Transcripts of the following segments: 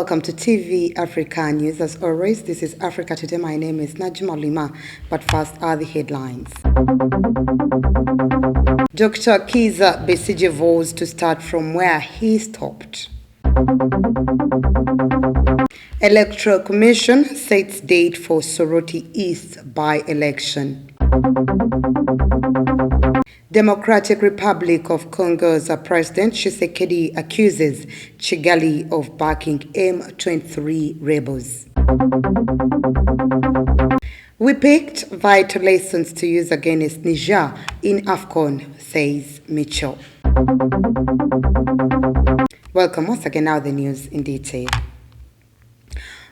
Welcome to TV Africa News. As always, this is Africa Today. My name is Najma Lima, but first are the headlines. Dr. Kizza Besigye vows to start from where he stopped. Electoral Commission sets date for Soroti East by-election. Democratic Republic of Congo's President Tshisekedi accuses Kigali of backing M23 rebels. We picked vital lessons to use against Niger in AFCON, says Mitchell. Welcome once again. Now the news in detail.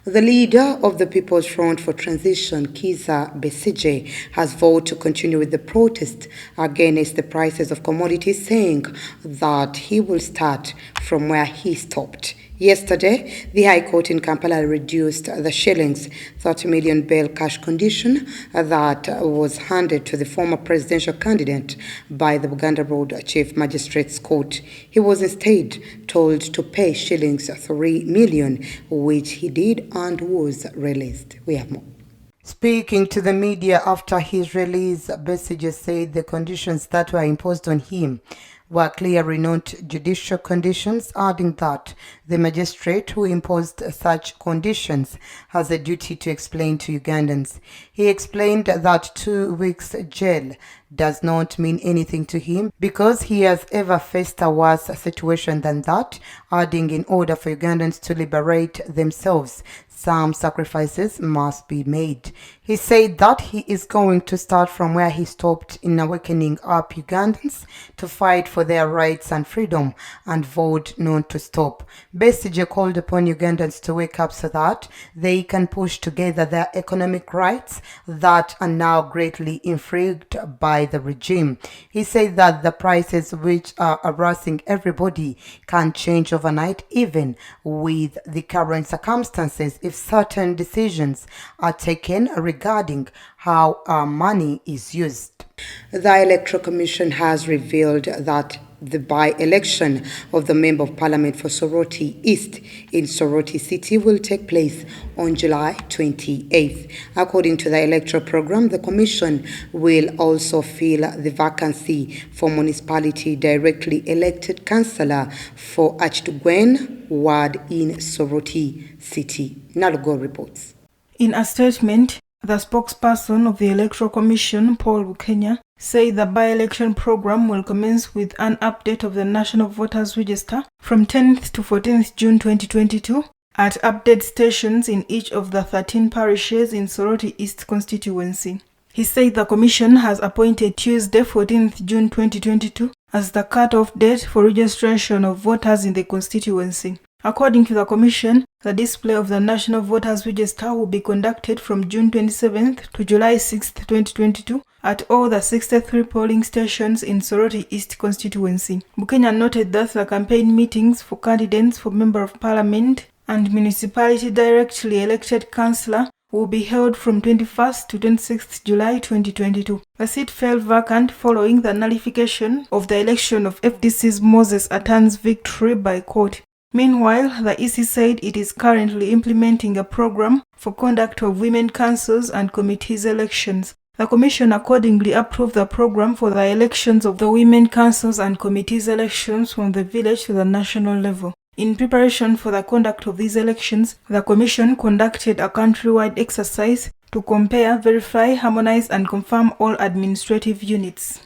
The leader of the People's Front for Transition, Kizza Besigye, has vowed to continue with the protest against the prices of commodities, saying that he will start from where he stopped. Yesterday, the High Court in Kampala reduced the shillings 30 million bail cash condition that was handed to the former presidential candidate by the Buganda Road Chief Magistrates Court. He was instead told to pay shillings 3 million, which he did and was released. We have more. Speaking to the media after his release, Besigye said the conditions that were imposed on him were clearly not judicial conditions, adding that the magistrate who imposed such conditions has a duty to explain to Ugandans. He explained that 2 weeks jail does not mean anything to him because he has ever faced a worse situation than that, adding in order for Ugandans to liberate themselves, some sacrifices must be made. He said that he is going to start from where he stopped in awakening up Ugandans to fight for their rights and freedom and vowed not to stop. Besigye called upon Ugandans to wake up so that they can push together their economic rights that are now greatly infringed by the regime. He said that the prices which are harassing everybody can change overnight, even with the current circumstances, if certain decisions are taken regarding how our money is used. The Electoral Commission has revealed that the by-election of the Member of Parliament for Soroti East in Soroti City will take place on July 28th. According to the electoral program, the Commission will also fill the vacancy for municipality directly elected councillor for Achitugwen ward in Soroti City. Nalugo reports. In a statement, the spokesperson of the Electoral Commission, Paul Bukenya, said the by-election program will commence with an update of the National Voters Register from 10th to 14th June 2022 at update stations in each of the 13 parishes in Soroti East constituency. He said the Commission has appointed Tuesday 14th June 2022 as the cut-off date for registration of voters in the constituency. According to the Commission, the display of the National Voters Register will be conducted from June 27th to July 6th, 2022 at all the 63 polling stations in Soroti East constituency. Bukenya noted that the campaign meetings for candidates for Member of Parliament and municipality directly elected councillor will be held from 21st to 26th July 2022. The seat fell vacant following the nullification of the election of FDC's Moses Atan's victory by court. Meanwhile, the EC said it is currently implementing a program for conduct of women councils and committees elections. The Commission accordingly approved the program for the elections of the women councils and committees elections from the village to the national level. In preparation for the conduct of these elections, the Commission conducted a countrywide exercise to compare, verify, harmonize and confirm all administrative units.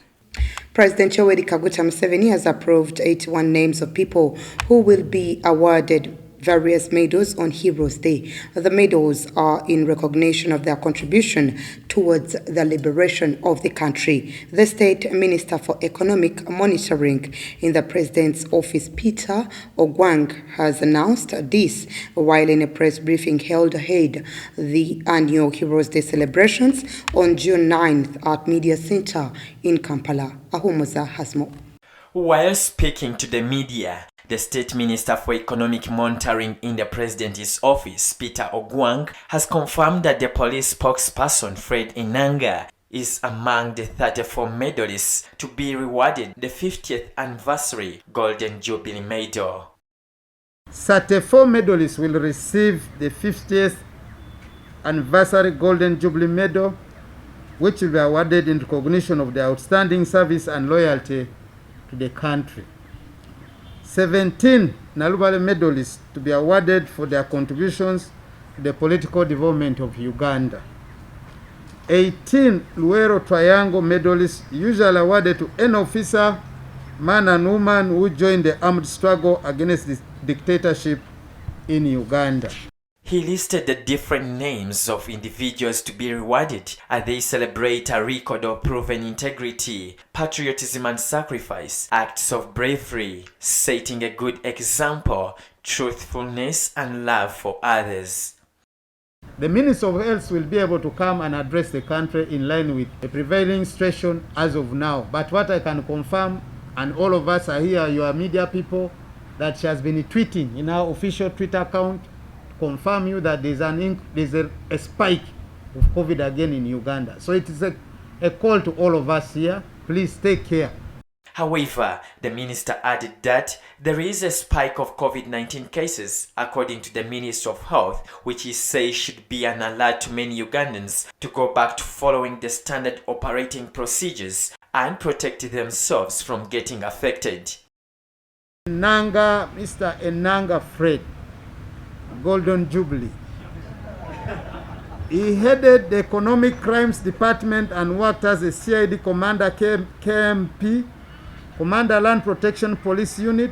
President Yoweri Kaguta Museveni has approved 81 names of people who will be awarded various medals on Heroes Day. The medals are in recognition of their contribution towards the liberation of the country. The State Minister for Economic Monitoring in the President's Office, Peter Ogwang, has announced this while in a press briefing held ahead the annual Heroes Day celebrations on June 9th at Media Center in Kampala. Ahumuza has more. While speaking to the media, the State Minister for Economic Monitoring in the President's Office, Peter Ogwang, has confirmed that the police spokesperson, Fred Enanga, is among the 34 medalists to be rewarded the 50th anniversary Golden Jubilee Medal. 34 medalists will receive the 50th anniversary Golden Jubilee Medal, which will be awarded in recognition of their outstanding service and loyalty to the country. 17 Nalubale medalists to be awarded for their contributions to the political development of Uganda. 18 Luero Triangle medalists, usually awarded to any officer, man and woman who joined the armed struggle against the dictatorship in Uganda. He listed the different names of individuals to be rewarded as they celebrate a record of proven integrity, patriotism and sacrifice, acts of bravery, setting a good example, truthfulness and love for others. The Minister of Health will be able to come and address the country in line with the prevailing situation as of now. But what I can confirm, and all of us are here, you are media people, that she has been tweeting in our official Twitter account, confirm you that there's a spike of COVID again in Uganda. So it is a call to all of us here, please take care. However, the minister added that there is a spike of COVID-19 cases, according to the Minister of Health, which he says should be an alert to many Ugandans to go back to following the standard operating procedures and protect themselves from getting affected. Mr. Enanga Fred, Golden Jubilee. He headed the Economic Crimes Department and worked as a CID Commander KMP, Commander Land Protection Police Unit,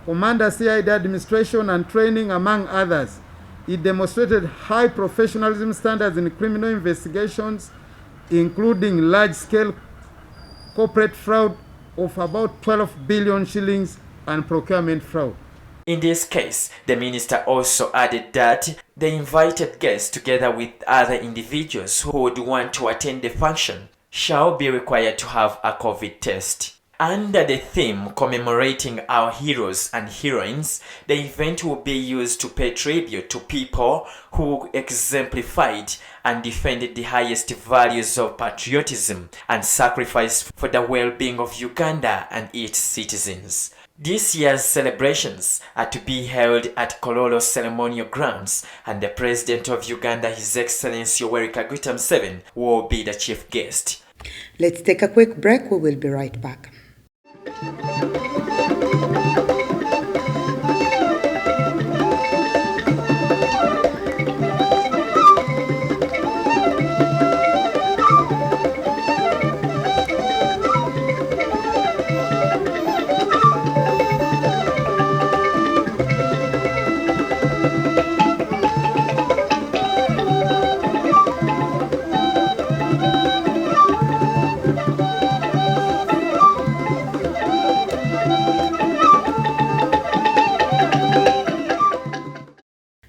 Commander CID Administration and Training, among others. He demonstrated high professionalism standards in criminal investigations, including large-scale corporate fraud of about 12 billion shillings and procurement fraud. In this case, the minister also added that the invited guests, together with other individuals who would want to attend the function, shall be required to have a COVID test. Under the theme commemorating our heroes and heroines, the event will be used to pay tribute to people who exemplified and defended the highest values of patriotism and sacrifice for the well-being of Uganda and its citizens. This year's celebrations are to be held at Kololo Ceremonial Grounds, and the President of Uganda, His Excellency Yoweri Kaguta Museveni, will be the chief guest. Let's take a quick break. We will be right back.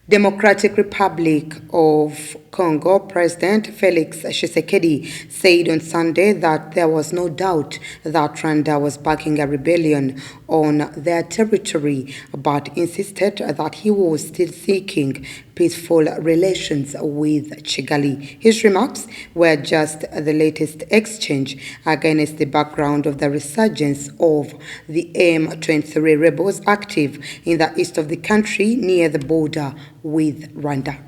Democratic Republic of Congo President Felix Tshisekedi said on Sunday that there was no doubt that Rwanda was backing a rebellion on their territory, but insisted that he was still seeking peaceful relations with Kigali. His remarks were just the latest exchange against the background of the resurgence of the M23 rebels active in the east of the country near the border with Rwanda.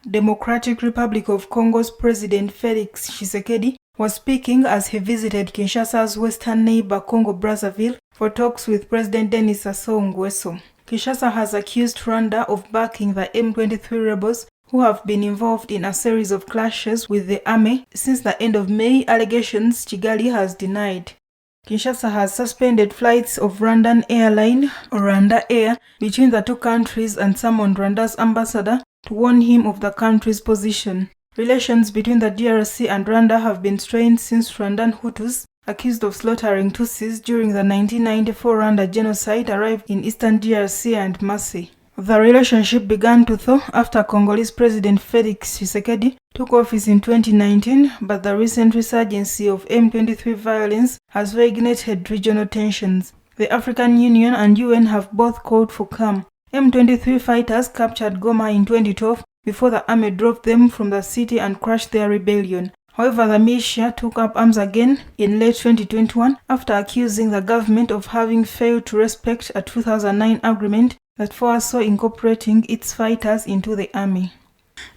Democratic Republic of Congo's President Felix Tshisekedi was speaking as he visited Kinshasa's western neighbor Congo-Brazzaville for talks with President Denis Sassou Nguesso. Kinshasa has accused Rwanda of backing the M23 rebels who have been involved in a series of clashes with the army since the end of May, allegations Kigali has denied. Kinshasa has suspended flights of Rwandan airline Rwanda Air between the two countries and summoned Rwanda's ambassador to warn him of the country's position. Relations between the DRC and Rwanda have been strained since Rwandan Hutus, accused of slaughtering Tutsis during the 1994 Rwanda genocide, arrived in eastern DRC and Massi. The relationship began to thaw after Congolese President Felix Tshisekedi took office in 2019, but the recent resurgence of M23 violence has reignited regional tensions. The African Union and UN have both called for calm. M23 fighters captured Goma in 2012 before the army drove them from the city and crushed their rebellion. However, the militia took up arms again in late 2021 after accusing the government of having failed to respect a 2009 agreement that foresaw incorporating its fighters into the army.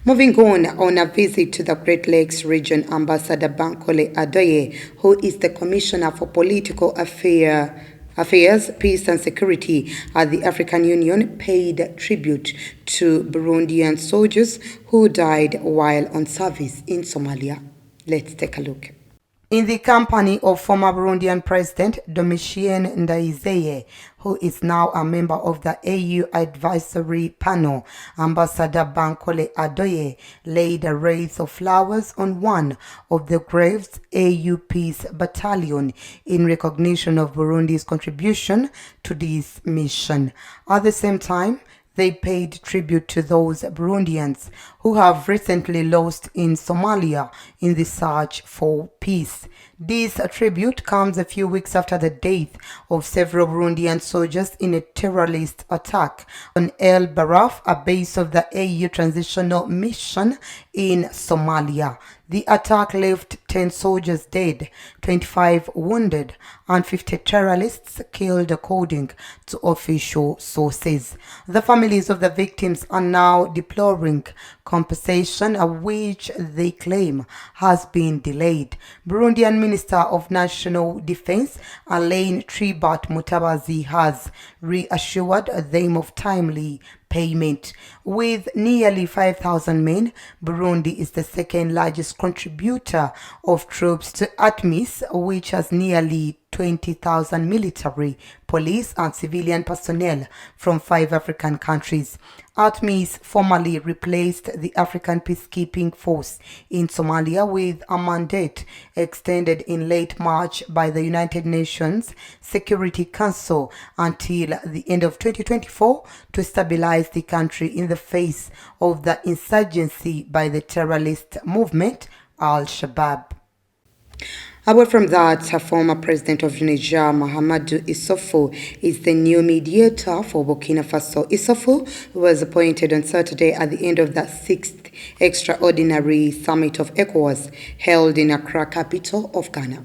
Moving on a visit to the Great Lakes region, Ambassador Bankole Adoye, who is the Commissioner for Political Affairs, Peace and Security at the African Union, paid tribute to Burundian soldiers who died while on service in Somalia. Let's take a look. In the company of former Burundian President Domitien Ndayizeye, who is now a member of the AU Advisory Panel, Ambassador Bankole Adoye laid a wreath of flowers on one of the graves AU Peace Battalion in recognition of Burundi's contribution to this mission. At the same time, they paid tribute to those Burundians who have recently lost in Somalia in the search for peace. This tribute comes a few weeks after the death of several Burundian soldiers in a terrorist attack on El Baraf, a base of the AU Transitional Mission in Somalia. The attack left 10 soldiers dead, 25 wounded, and 50 terrorists killed, according to official sources. The families of the victims are now deploring compensation, which they claim has been delayed. Burundian Minister of National Defense Alain Tribat Mutabazi has reassured them of timely payment. With nearly 5,000 men, Burundi is the second largest contributor of troops to ATMIS, which has nearly 20,000 military, police and civilian personnel from 5 African countries. ATMIS formally replaced the African Peacekeeping Force in Somalia with a mandate extended in late March by the United Nations Security Council until the end of 2024 to stabilize the country in the face of the insurgency by the terrorist movement Al-Shabaab. Away from that, former president of Niger, Mahamadou Issoufou, is the new mediator for Burkina Faso. Issoufou was appointed on Saturday at the end of the 6th extraordinary summit of ECOWAS held in Accra, capital of Ghana.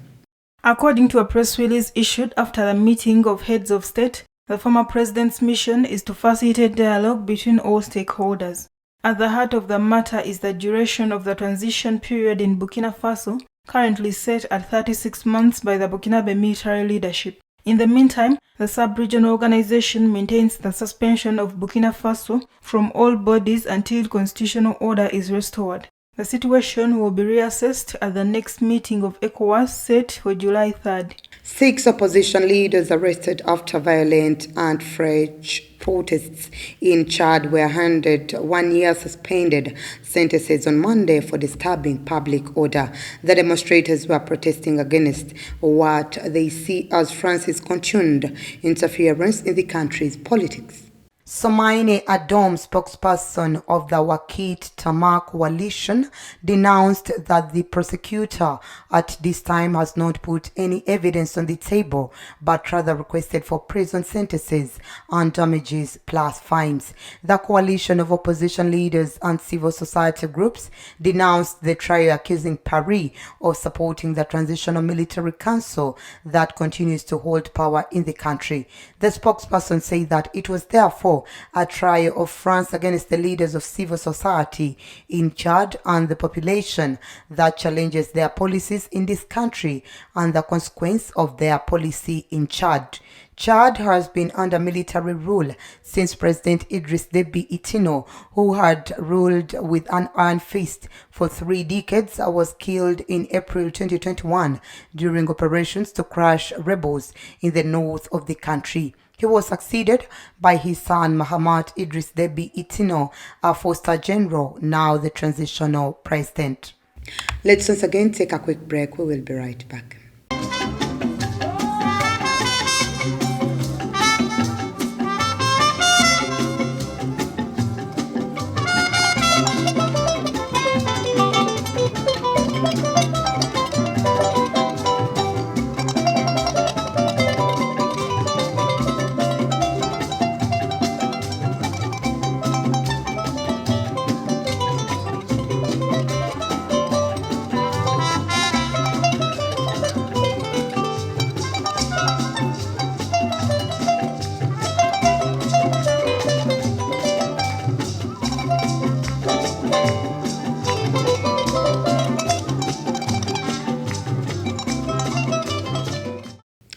According to a press release issued after the meeting of heads of state, the former president's mission is to facilitate dialogue between all stakeholders. At the heart of the matter is the duration of the transition period in Burkina Faso, currently set at 36 months by the Burkinabe military leadership. In the meantime, the sub-regional organization maintains the suspension of Burkina Faso from all bodies until constitutional order is restored. The situation will be reassessed at the next meeting of ECOWAS set for July 3rd. 6 opposition leaders arrested after violent and French protests in Chad were handed 1-year suspended sentences on Monday for disturbing public order. The demonstrators were protesting against what they see as France's continued interference in the country's politics. Somaine Adom, spokesperson of the Wakit Tamak coalition, denounced that the prosecutor at this time has not put any evidence on the table, but rather requested for prison sentences and damages plus fines. The coalition of opposition leaders and civil society groups denounced the trial, accusing Paris of supporting the transitional military council that continues to hold power in the country. The spokesperson said that it was therefore a trial of France against the leaders of civil society in Chad and the population that challenges their policies in this country and the consequence of their policy in Chad. Chad has been under military rule since President Idriss Déby Itno, who had ruled with an iron fist for 3 decades, was killed in April 2021 during operations to crush rebels in the north of the country. He was succeeded by his son Mahamat Idriss Déby Itno, a foster general, now the transitional president. Let's once again take a quick break. We will be right back.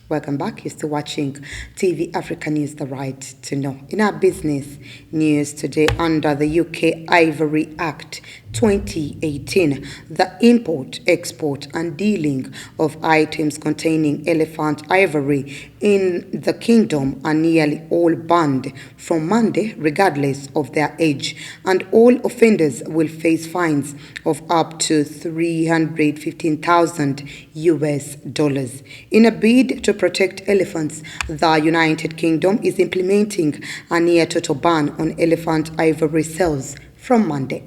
Welcome back. You're still watching TV Africa News, the right to know. In our business news today, under the UK Ivory Act 2018, the import, export and dealing of items containing elephant ivory in the kingdom are nearly all banned from Monday, regardless of their age, and all offenders will face fines of up to $315,000. In a bid to protect elephants, the United Kingdom is implementing a near total ban on elephant ivory sales from Monday.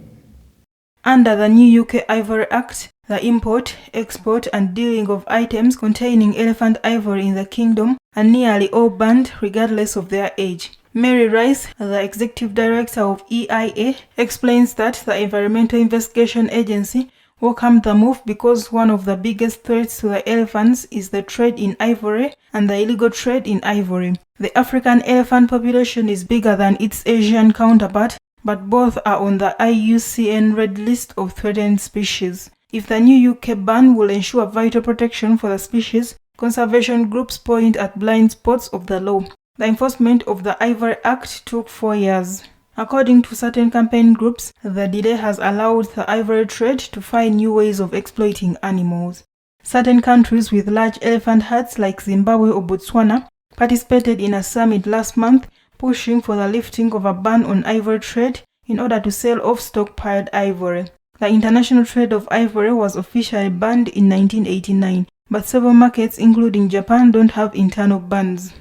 Under the new UK Ivory Act, the import, export and dealing of items containing elephant ivory in the kingdom are nearly all banned regardless of their age. Mary Rice, the executive director of EIA, explains that the Environmental Investigation Agency welcomed the move because one of the biggest threats to the elephants is the trade in ivory and the illegal trade in ivory. The African elephant population is bigger than its Asian counterpart, but both are on the IUCN Red List of threatened species. If the new UK ban will ensure vital protection for the species, conservation groups point at blind spots of the law. The enforcement of the Ivory Act took 4 years. According to certain campaign groups, the delay has allowed the ivory trade to find new ways of exploiting animals. Certain countries with large elephant herds like Zimbabwe or Botswana participated in a summit last month pushing for the lifting of a ban on ivory trade in order to sell off stockpiled ivory. The international trade of ivory was officially banned in 1989, but several markets including Japan don't have internal bans.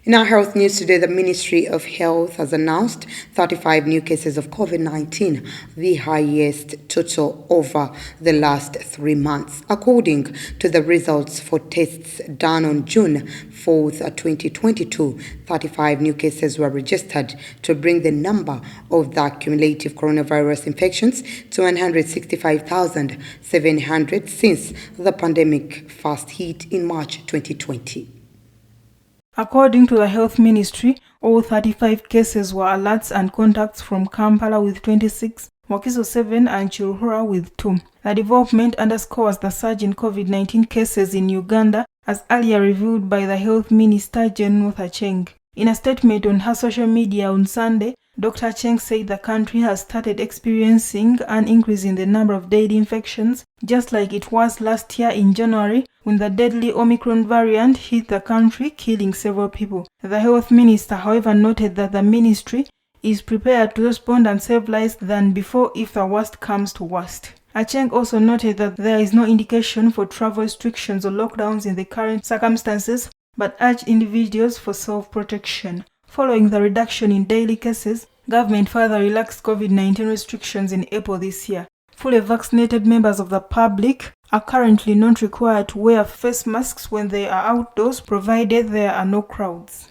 In our health news today, the Ministry of Health has announced 35 new cases of COVID-19, the highest total over the last 3 months. According to the results for tests done on June 4th, 2022, 35 new cases were registered to bring the number of the cumulative coronavirus infections to 165,700 since the pandemic first hit in March 2020. According to the Health Ministry, all 35 cases were alerts and contacts from Kampala with 26, Wakiso 7 and Chilhura with 2. The development underscores the surge in COVID-19 cases in Uganda, as earlier revealed by the Health Minister Jane Ruth Acheng. In a statement on her social media on Sunday, Dr. Acheng said the country has started experiencing an increase in the number of daily infections, just like it was last year in January when the deadly Omicron variant hit the country, killing several people. The health minister, however, noted that the ministry is prepared to respond and save lives than before if the worst comes to worst. Acheng also noted that there is no indication for travel restrictions or lockdowns in the current circumstances, but urged individuals for self-protection. Following the reduction in daily cases, government further relaxed COVID-19 restrictions in April this year. Fully vaccinated members of the public are currently not required to wear face masks when they are outdoors, provided there are no crowds.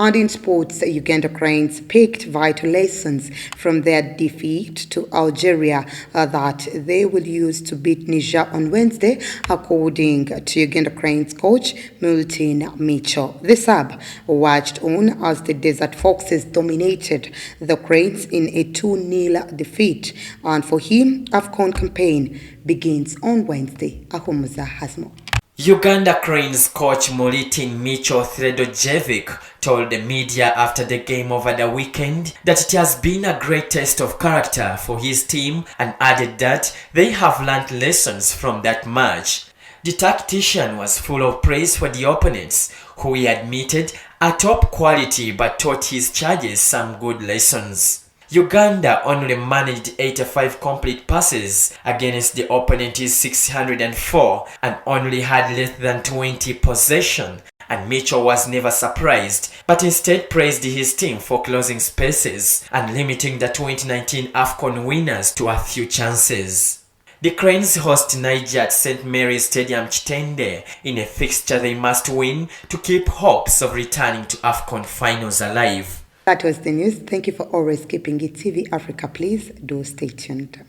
And in sports, Uganda Cranes picked vital lessons from their defeat to Algeria that they will use to beat Niger on Wednesday, according to Uganda Cranes coach Milton Mitchell. The sub watched on as the Desert Foxes dominated the Cranes in a 2-0 defeat, and for him, AFCON campaign begins on Wednesday. Ahumuza has more. Uganda Cranes coach Militin Mitchell Thredojevic told the media after the game over the weekend that it has been a great test of character for his team, and added that they have learned lessons from that match. The tactician was full of praise for the opponents, who he admitted are top quality but taught his charges some good lessons. Uganda only managed 85 complete passes against the opponent's 604 and only had less than 20 possession, and Mitchell was never surprised, but instead praised his team for closing spaces and limiting the 2019 AFCON winners to a few chances. The Cranes host Niger at St. Mary's Stadium Chitende in a fixture they must win to keep hopes of returning to AFCON finals alive. That was the news. Thank you for always keeping it TV Africa. Please do stay tuned.